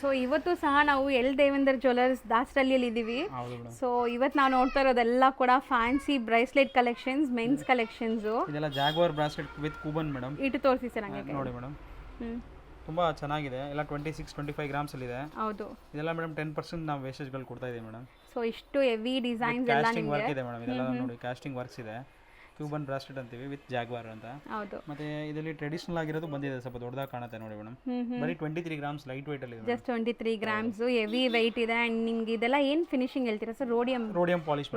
So ಇವತ್ತು ಸಹ ನಾವು ದೇವೇಂದ್ರ ಜ್ಯುವೆಲರ್ಸ್ ದಾಸರಳ್ಳಿಯಲ್ಲಿ ಇದ್ದೀವಿ. ಹೌದು ಮೇಡಮ್. ಸೊ ಇವತ್ತು ನಾವು ನೋಡ್ತಾ ಇರೋದೆಲ್ಲ ಕೂಡ fancy bracelet collections, men's collections. ಇದೆಲ್ಲ ಜಾಗ್ವಾರ್ ಬ್ರಾಸ್ಲೆಟ್ ವಿತ್ ಕೂಬನ್ ಮೇಡಮ್. ಇಟ್ಟು ತೋರಿಸಿ ಸರ್ ನನಗೆ. ನೋಡಿ ಮೇಡಮ್, ತುಂಬ ಚೆನ್ನಾಗಿದೆ. ಎಲ್ಲ 26-25 ಗ್ರಾಮ್ಸಲ್ಲಿದೆ. ಹೌದು. ಇದೆಲ್ಲ ಮೇಡಮ್ 10% ನಾವು ವೇಸ್ಟೇಜ್ಗಳು ಕೊಡ್ತಾ ಇದ್ದೀವಿ ಮೇಡಮ್. ಸೊ ಇಷ್ಟು ಹೆವಿ ಡಿಸೈನ್ಸ್ ಎಲ್ಲ ಕಾಸ್ಟಿಂಗ್ ವರ್ಕ್ ಇದೆ ಮೇಡಮ್. ಇದೆಲ್ಲ ನೋಡಿ ಕಾಸ್ಟಿಂಗ್ ವರ್ಕ್ಸ್ ಇದೆ. ಕ್ಯೂಬನ್ ಬ್ರಾಸ್ಲೆಟ್ ಅಂತೀವಿ ವಿತ್ ಜಾಗ್ವಾರ್ ಅಂತ. ಹೌದು. ಮತ್ತೆ ಇದರಲ್ಲಿ ಟ್ರೆಡಿಷನಲ್ ಆಗಿರೋದು ಬಂದಿದೆ, ಸ್ವಲ್ಪ ದೊಡ್ಡದಾಗಿ ಕಾಣುತ್ತೆ ನೋಡಿ ಮೇಡಮ್. ಬರೀ 23 ಗ್ರಾಮ್ಸ್ ಲೈಟ್ weight ಅಲ್ಲಿ ಇದೆ. ಜಸ್ಟ್ 23 ಗ್ರಾಮ್ಸ್ ಹೆವಿ ವೆಯ್ಟ್ ಇದೆ. ಅಂಡ್ ನಿಮ್ಗೆ ಇದೆಲ್ಲ ಏನು ಫಿನಿಶಿಂಗ್ ಹೇಳ್ತೀರಾ ಸರ್? Rhodium polish.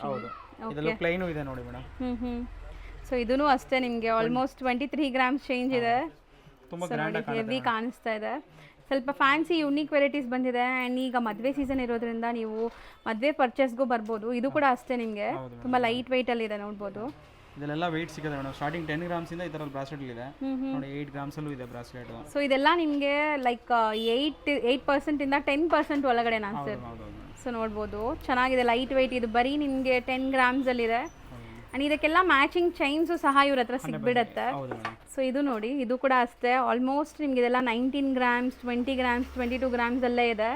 ಹೌದು. ಇದೆಲ್ಲ ಪ್ಲೈನು ಇದೆ ನೋಡಿ ಮೇಡಮ್. ಸೊ ಇದೂ ಅಷ್ಟೇ ನಿಮಗೆ ಆಲ್ಮೋಸ್ಟ್ 23 ಗ್ರಾಮ್ಸ್ ಚೇಂಜ್ ಇದೆ. ತುಂಬ ಗ್ರ್ಯಾಂಡ್ ಆಗಿ ಹೆವಿ ಕಾಣಿಸ್ತಾ ಇದೆ. ಸ್ವಲ್ಪ ಫ್ಯಾನ್ಸಿ ಯುನೀಕ್ ವೆರೈಟೀಸ್ ಬಂದಿದೆ. ಆ್ಯಂಡ್ ಈಗ ಮದುವೆ ಸೀಸನ್ ಇರೋದ್ರಿಂದ ನೀವು ಮದುವೆ ಪರ್ಚೇಸ್ಗೂ ಬರ್ಬೋದು. ಇದು ಕೂಡ ಅಷ್ಟೇ ನಿಮಗೆ ತುಂಬ ಲೈಟ್ ವೆಯ್ಟಲ್ಲಿ ಇದೆ, ನೋಡ್ಬೋದು. ಇದೆಲ್ಲ ವೆಯ್ಟ್ ಸಿಗುತ್ತೆ ಮೇಡಮ್. ಸ್ಟಾರ್ಟಿಂಗ್ 10 ಗ್ರಾಮ್ಸಿಂದ ಈ ಥರ ಬ್ರಾಸ್ಲೆಟ್ ಇದೆ ನೋಡಿ. 8 ಗ್ರಾಮ್ಸಲ್ಲೂ ಇದೆ ಬ್ರಾಸ್ಲೆಟ್. ಸೊ ಇದೆಲ್ಲ ನಿಮಗೆ ಲೈಕ್ 8% ಇಂದ 10% ಒಳಗಡೆ ಸರ್. ಸೊ ನೋಡ್ಬೋದು, ಚೆನ್ನಾಗಿದೆ, ಲೈಟ್ ವೆಯ್ಟ್. ಇದು ಬರೀ ನಿಮಗೆ 10 ಗ್ರಾಮ್ಸಲ್ಲಿದೆ. ಆ್ಯಂಡ್ ಇದಕ್ಕೆಲ್ಲ ಮ್ಯಾಚಿಂಗ್ ಚೈನ್ಸು ಸಹ ಇವ್ರ ಹತ್ರ ಸಿಗ್ಬಿಡುತ್ತೆ. ಸೊ ಇದು ನೋಡಿ, ಇದು ಕೂಡ ಅಷ್ಟೇ ಆಲ್ಮೋಸ್ಟ್ ನಿಮ್ಗೆ ಇದೆಲ್ಲ 19 ಗ್ರಾಮ್ಸ್, 20 ಗ್ರಾಮ್ಸ್, 22 ಗ್ರಾಮ್ಸ್ ಅಲ್ಲೇ ಇದೆ.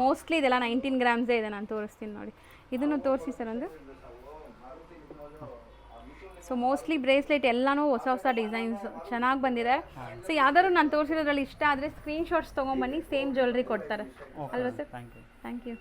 ಮೋಸ್ಟ್ಲಿ ಇದೆಲ್ಲ 19 ಗ್ರಾಮ್ಸೇ ಇದೆ. ನಾನು ತೋರಿಸ್ತೀನಿ ನೋಡಿ, ಇದನ್ನು ತೋರಿಸಿ ಸರ್ ಒಂದು. ಸೊ ಮೋಸ್ಟ್ಲಿ ಬ್ರೇಸ್ಲೆಟ್ ಎಲ್ಲನೂ ಹೊಸ ಡಿಸೈನ್ಸ್ ಚೆನ್ನಾಗಿ ಬಂದಿದೆ. ಸೊ ಯಾವ್ದಾದ್ರು ನಾನು ತೋರಿಸಿರೋದ್ರಲ್ಲಿ ಇಷ್ಟ ಆದರೆ ಸ್ಕ್ರೀನ್ಶಾಟ್ಸ್ ತೊಗೊಂಬನ್ನಿ, ಸೇಮ್ ಜ್ಯುವೆಲ್ರಿ ಕೊಡ್ತಾರೆ ಅಲ್ವಾ ಸರ್? Thank you.